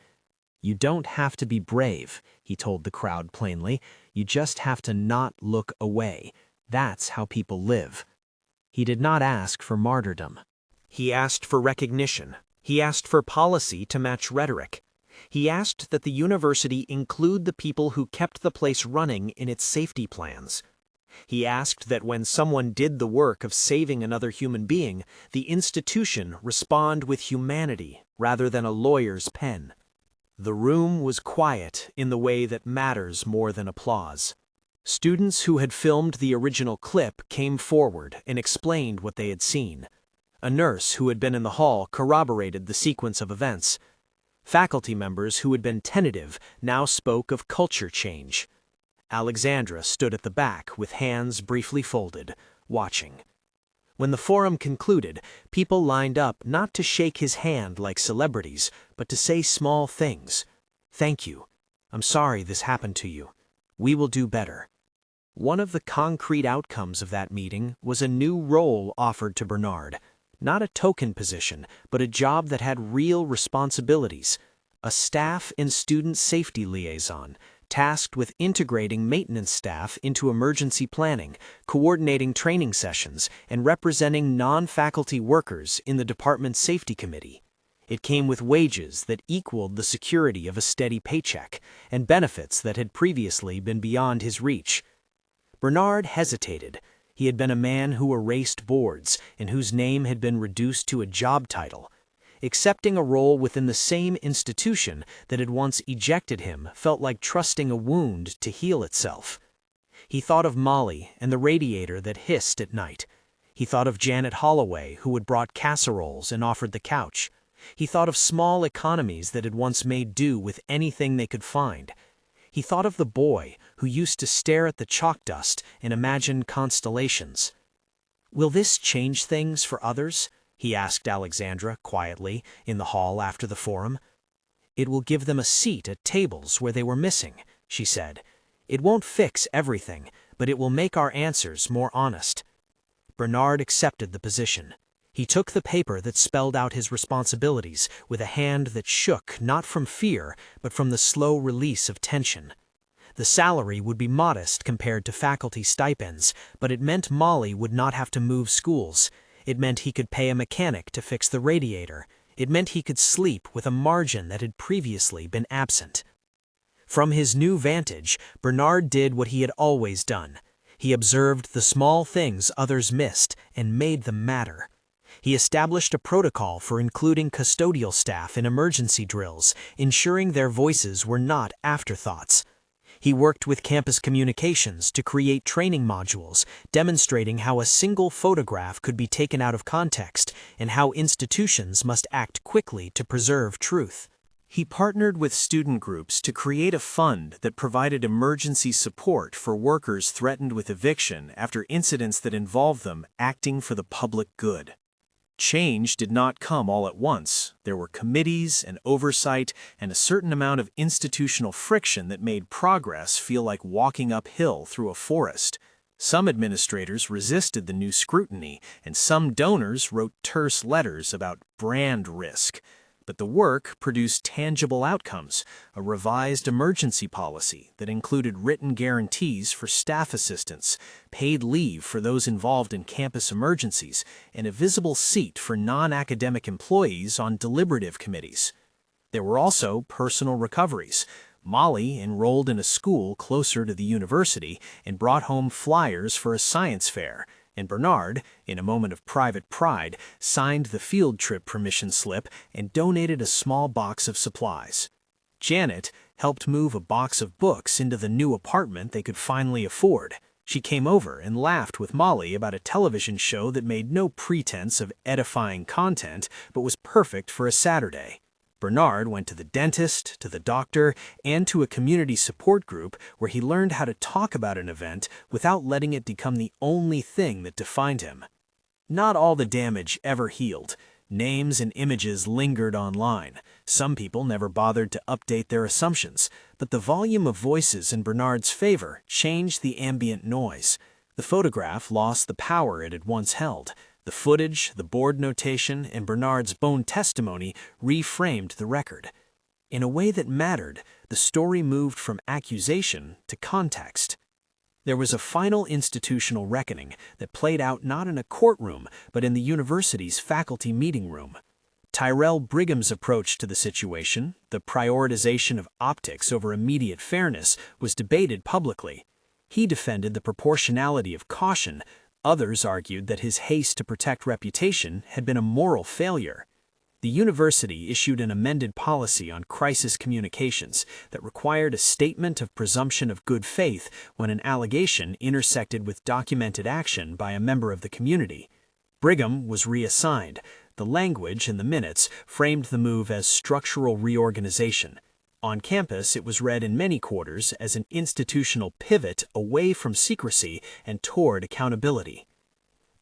"You don't have to be brave," he told the crowd plainly. "You just have to not look away. That's how people live." He did not ask for martyrdom. He asked for recognition. He asked for policy to match rhetoric. He asked that the university include the people who kept the place running in its safety plans. He asked that when someone did the work of saving another human being, the institution respond with humanity rather than a lawyer's pen. The room was quiet in the way that matters more than applause. Students who had filmed the original clip came forward and explained what they had seen. A nurse who had been in the hall corroborated the sequence of events. Faculty members who had been tentative now spoke of culture change. Alexandra stood at the back with hands briefly folded, watching. When the forum concluded, people lined up not to shake his hand like celebrities, but to say small things. "Thank you. I'm sorry this happened to you. We will do better." One of the concrete outcomes of that meeting was a new role offered to Bernard. Not a token position, but a job that had real responsibilities. A staff and student safety liaison, tasked with integrating maintenance staff into emergency planning, coordinating training sessions, and representing non-faculty workers in the department's safety committee. It came with wages that equaled the security of a steady paycheck, and benefits that had previously been beyond his reach. Bernard hesitated. He had been a man who erased boards, and whose name had been reduced to a job title. Accepting a role within the same institution that had once ejected him felt like trusting a wound to heal itself. He thought of Molly and the radiator that hissed at night. He thought of Janet Holloway, who had brought casseroles and offered the couch. He thought of small economies that had once made do with anything they could find. He thought of the boy who used to stare at the chalk dust and imagine constellations. "Will this change things for others?" he asked Alexandra quietly in the hall after the forum. "It will give them a seat at tables where they were missing," she said. "It won't fix everything, but it will make our answers more honest." Bernard accepted the position. He took the paper that spelled out his responsibilities with a hand that shook not from fear, but from the slow release of tension. The salary would be modest compared to faculty stipends, but it meant Molly would not have to move schools. It meant he could pay a mechanic to fix the radiator. It meant he could sleep with a margin that had previously been absent. From his new vantage, Bernard did what he had always done. He observed the small things others missed and made them matter. He established a protocol for including custodial staff in emergency drills, ensuring their voices were not afterthoughts. He worked with campus communications to create training modules demonstrating how a single photograph could be taken out of context and how institutions must act quickly to preserve truth. He partnered with student groups to create a fund that provided emergency support for workers threatened with eviction after incidents that involved them acting for the public good. Change did not come all at once. There were committees and oversight and a certain amount of institutional friction that made progress feel like walking uphill through a forest. Some administrators resisted the new scrutiny, and some donors wrote terse letters about brand risk. But the work produced tangible outcomes, a revised emergency policy that included written guarantees for staff assistants, paid leave for those involved in campus emergencies, and a visible seat for non-academic employees on deliberative committees. There were also personal recoveries. Molly enrolled in a school closer to the university and brought home flyers for a science fair, and Bernard, in a moment of private pride, signed the field trip permission slip and donated a small box of supplies. Janet helped move a box of books into the new apartment they could finally afford. She came over and laughed with Molly about a television show that made no pretense of edifying content but was perfect for a Saturday. Bernard went to the dentist, to the doctor, and to a community support group where he learned how to talk about an event without letting it become the only thing that defined him. Not all the damage ever healed. Names and images lingered online. Some people never bothered to update their assumptions, but the volume of voices in Bernard's favor changed the ambient noise. The photograph lost the power it had once held. The footage, the board notation, and Bernard's own testimony reframed the record. In a way that mattered, the story moved from accusation to context. There was a final institutional reckoning that played out not in a courtroom, but in the university's faculty meeting room. Tyrell Brigham's approach to the situation, the prioritization of optics over immediate fairness, was debated publicly. He defended the proportionality of caution. Others argued that his haste to protect reputation had been a moral failure. The university issued an amended policy on crisis communications that required a statement of presumption of good faith when an allegation intersected with documented action by a member of the community. Brigham was reassigned. The language in the minutes framed the move as structural reorganization. On campus, it was read in many quarters as an institutional pivot away from secrecy and toward accountability.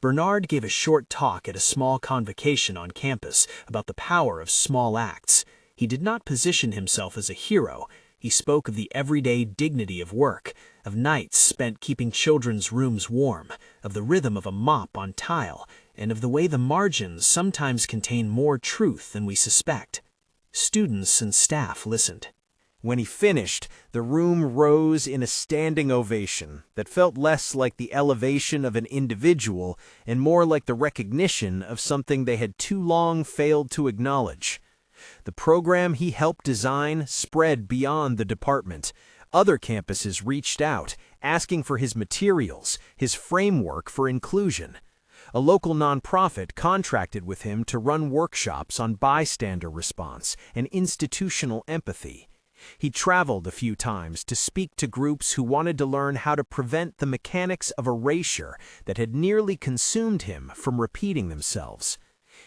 Bernard gave a short talk at a small convocation on campus about the power of small acts. He did not position himself as a hero. He spoke of the everyday dignity of work, of nights spent keeping children's rooms warm, of the rhythm of a mop on tile, and of the way the margins sometimes contain more truth than we suspect. Students and staff listened. When he finished, the room rose in a standing ovation that felt less like the elevation of an individual and more like the recognition of something they had too long failed to acknowledge. The program he helped design spread beyond the department. Other campuses reached out, asking for his materials, his framework for inclusion. A local nonprofit contracted with him to run workshops on bystander response and institutional empathy. He traveled a few times to speak to groups who wanted to learn how to prevent the mechanics of erasure that had nearly consumed him from repeating themselves.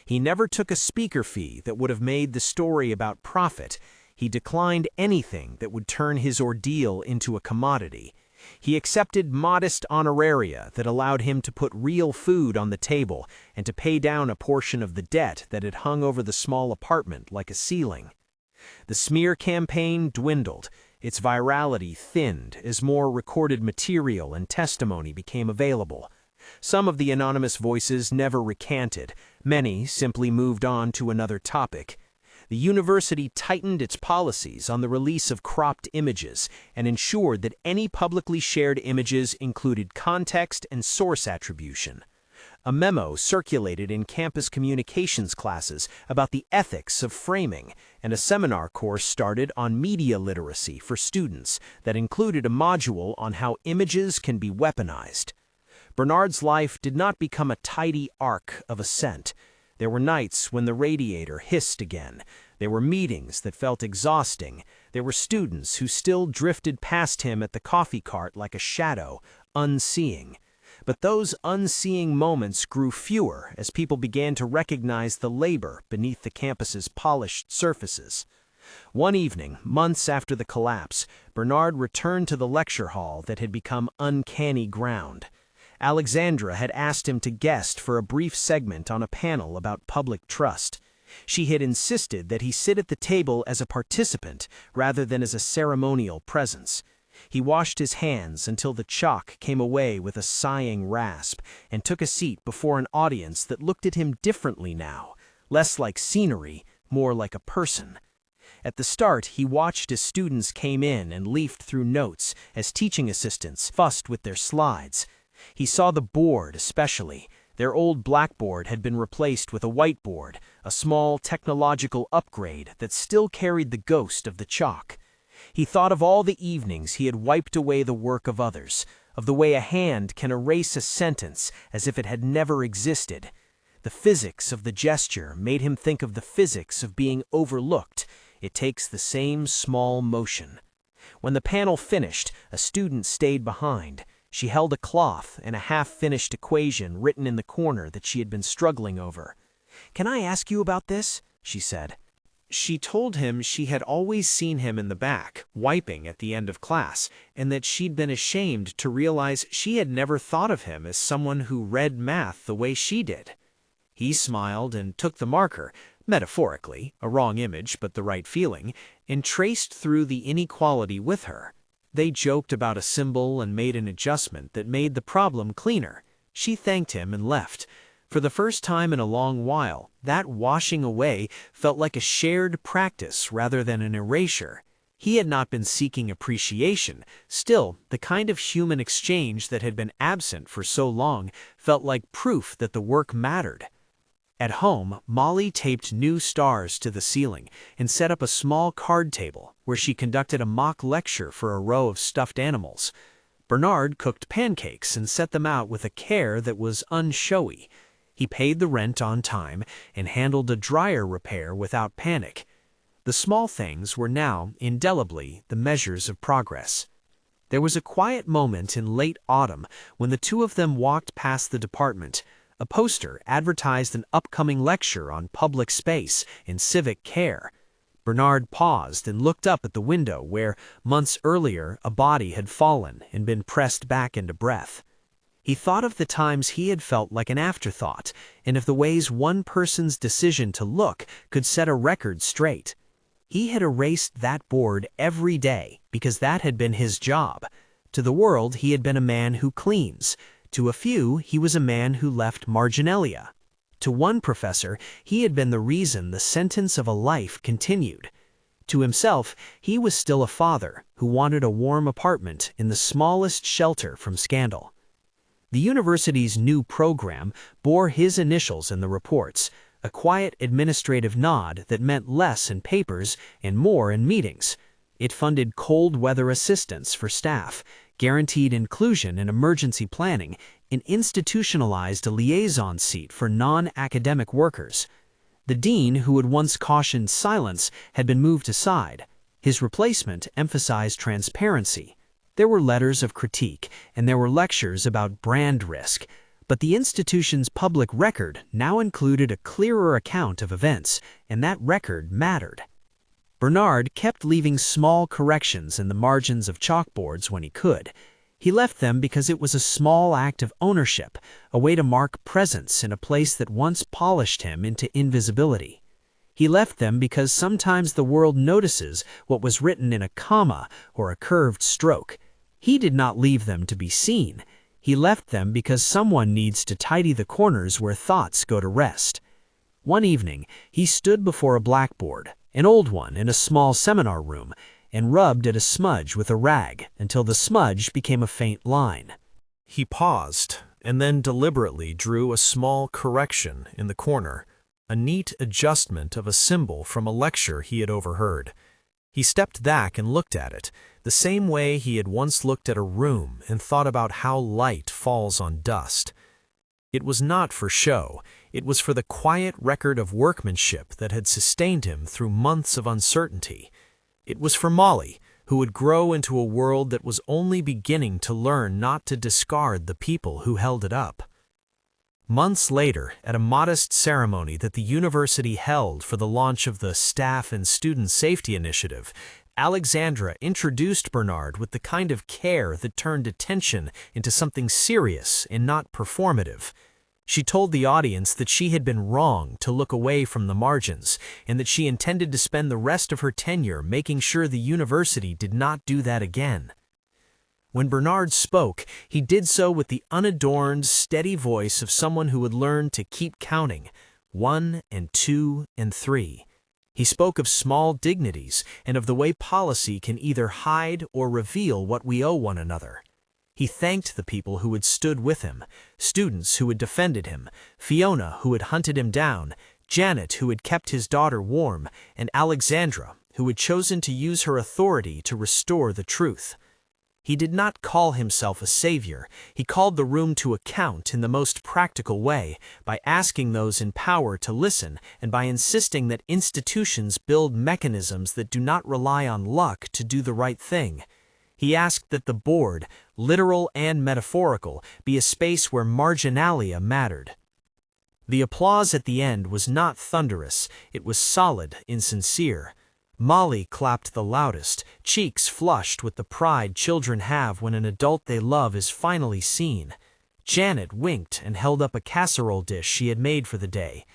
He never took a speaker fee that would have made the story about profit. He declined anything that would turn his ordeal into a commodity. He accepted modest honoraria that allowed him to put real food on the table and to pay down a portion of the debt that had hung over the small apartment like a ceiling. The smear campaign dwindled. Its virality thinned as more recorded material and testimony became available. Some of the anonymous voices never recanted. Many simply moved on to another topic. The university tightened its policies on the release of cropped images and ensured that any publicly shared images included context and source attribution. A memo circulated in campus communications classes about the ethics of framing, and a seminar course started on media literacy for students that included a module on how images can be weaponized. Bernard's life did not become a tidy arc of ascent. There were nights when the radiator hissed again, There were meetings that felt exhausting. There were students who still drifted past him at the coffee cart like a shadow, unseeing. But those unseeing moments grew fewer as people began to recognize the labor beneath the campus's polished surfaces. One evening, months after the collapse, Bernard returned to the lecture hall that had become uncanny ground. Alexandra had asked him to guest for a brief segment on a panel about public trust. She had insisted that he sit at the table as a participant rather than as a ceremonial presence. He washed his hands until the chalk came away with a sighing rasp and took a seat before an audience that looked at him differently now, less like scenery, more like a person. At the start, he watched as students came in and leafed through notes as teaching assistants fussed with their slides. He saw the board especially. Their old blackboard had been replaced with a whiteboard, a small technological upgrade that still carried the ghost of the chalk. He thought of all the evenings he had wiped away the work of others, of the way a hand can erase a sentence as if it had never existed. The physics of the gesture made him think of the physics of being overlooked. It takes the same small motion. When the panel finished, a student stayed behind. She held a cloth and a half-finished equation written in the corner that she had been struggling over. "Can I ask you about this?" she said. She told him she had always seen him in the back, wiping at the end of class, and that she'd been ashamed to realize she had never thought of him as someone who read math the way she did. He smiled and took the marker, metaphorically, a wrong image but the right feeling, and traced through the inequality with her. They joked about a symbol and made an adjustment that made the problem cleaner. She thanked him and left. For the first time in a long while, that washing away felt like a shared practice rather than an erasure. He had not been seeking appreciation. Still, the kind of human exchange that had been absent for so long felt like proof that the work mattered. At home, Molly taped new stars to the ceiling and set up a small card table where she conducted a mock lecture for a row of stuffed animals. Bernard cooked pancakes and set them out with a care that was unshowy. He paid the rent on time and handled a dryer repair without panic. The small things were now, indelibly, the measures of progress. There was a quiet moment in late autumn when the two of them walked past the department. A poster advertised an upcoming lecture on public space and civic care. Bernard paused and looked up at the window where, months earlier, a body had fallen and been pressed back into breath. He thought of the times he had felt like an afterthought, and of the ways one person's decision to look could set a record straight. He had erased that board every day because that had been his job. To the world, he had been a man who cleans. To a few, he was a man who left marginalia. To one professor, he had been the reason the sentence of a life continued. To himself, he was still a father who wanted a warm apartment in the smallest shelter from scandal. The university's new program bore his initials in the reports, a quiet administrative nod that meant less in papers and more in meetings. It funded cold weather assistance for staff, guaranteed inclusion in emergency planning, and institutionalized a liaison seat for non-academic workers. The dean, who had once cautioned silence, had been moved aside. His replacement emphasized transparency. There were letters of critique, and there were lectures about brand risk, but the institution's public record now included a clearer account of events, and that record mattered. Bernard kept leaving small corrections in the margins of chalkboards when he could. He left them because it was a small act of ownership, a way to mark presence in a place that once polished him into invisibility. He left them because sometimes the world notices what was written in a comma or a curved stroke. He did not leave them to be seen. He left them because someone needs to tidy the corners where thoughts go to rest. One evening, he stood before a blackboard, an old one in a small seminar room, and rubbed at a smudge with a rag until the smudge became a faint line. He paused and then deliberately drew a small correction in the corner, a neat adjustment of a symbol from a lecture he had overheard. He stepped back and looked at it, the same way he had once looked at a room and thought about how light falls on dust. It was not for show. It was for the quiet record of workmanship that had sustained him through months of uncertainty. It was for Molly, who would grow into a world that was only beginning to learn not to discard the people who held it up. Months later, at a modest ceremony that the university held for the launch of the Staff and Student Safety Initiative, Alexandra introduced Bernard with the kind of care that turned attention into something serious and not performative. She told the audience that she had been wrong to look away from the margins, and that she intended to spend the rest of her tenure making sure the university did not do that again. When Bernard spoke, he did so with the unadorned, steady voice of someone who had learned to keep counting, 1 and 2 and 3. He spoke of small dignities and of the way policy can either hide or reveal what we owe one another. He thanked the people who had stood with him, students who had defended him, Fiona who had hunted him down, Janet who had kept his daughter warm, and Alexandra who had chosen to use her authority to restore the truth. He did not call himself a savior. He called the room to account in the most practical way, by asking those in power to listen and by insisting that institutions build mechanisms that do not rely on luck to do the right thing. He asked that the board, literal and metaphorical, be a space where marginalia mattered. The applause at the end was not thunderous, it was solid and sincere. Molly clapped the loudest, cheeks flushed with the pride children have when an adult they love is finally seen. Janet winked and held up a casserole dish she had made for the day.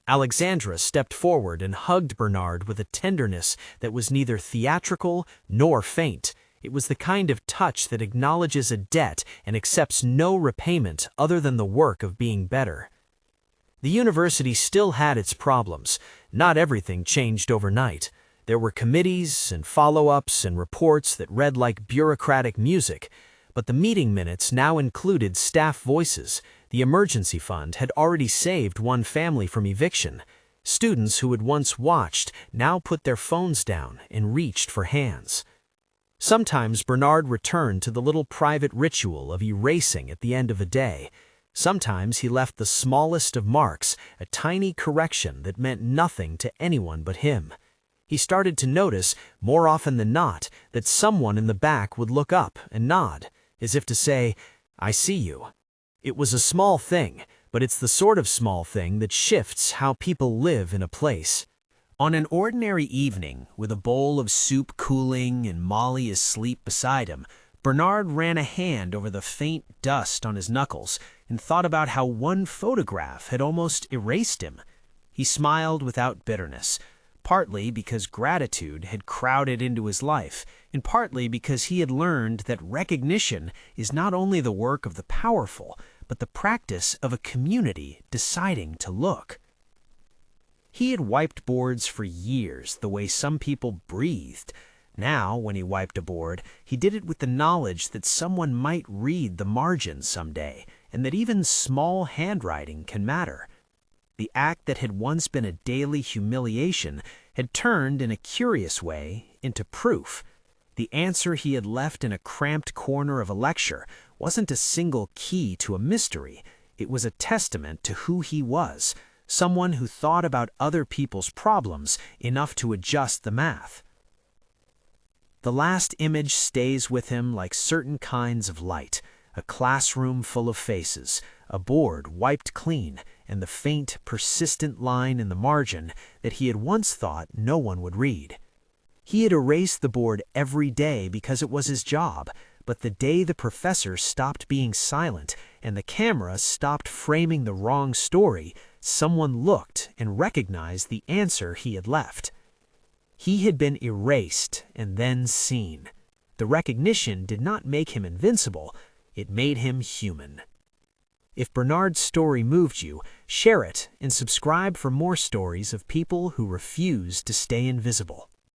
Alexandra stepped forward and hugged Bernard with a tenderness that was neither theatrical nor faint. It was the kind of touch that acknowledges a debt and accepts no repayment other than the work of being better. The university still had its problems. Not everything changed overnight. There were committees and follow-ups and reports that read like bureaucratic music, but the meeting minutes now included staff voices. The emergency fund had already saved one family from eviction. Students who had once watched now put their phones down and reached for hands. Sometimes Bernard returned to the little private ritual of erasing at the end of a day. Sometimes he left the smallest of marks, a tiny correction that meant nothing to anyone but him. He started to notice, more often than not, that someone in the back would look up and nod, as if to say, "I see you." It was a small thing, but it's the sort of small thing that shifts how people live in a place. On an ordinary evening, with a bowl of soup cooling and Molly asleep beside him, Bernard ran a hand over the faint dust on his knuckles and thought about how one photograph had almost erased him. He smiled without bitterness, partly because gratitude had crowded into his life, and partly because he had learned that recognition is not only the work of the powerful, but the practice of a community deciding to look. He had wiped boards for years the way some people breathed. Now, when he wiped a board, he did it with the knowledge that someone might read the margins someday, and that even small handwriting can matter. The act that had once been a daily humiliation had turned, in a curious way, into proof. The answer he had left in a cramped corner of a lecture wasn't a single key to a mystery. It was a testament to who he was, someone who thought about other people's problems enough to adjust the math. The last image stays with him like certain kinds of light, a classroom full of faces, a board wiped clean, and the faint, persistent line in the margin that he had once thought no one would read. He had erased the board every day because it was his job, but the day the professor stopped being silent and the camera stopped framing the wrong story, someone looked and recognized the answer he had left. He had been erased and then seen. The recognition did not make him invincible, it made him human. If Bernard's story moved you, share it and subscribe for more stories of people who refuse to stay invisible.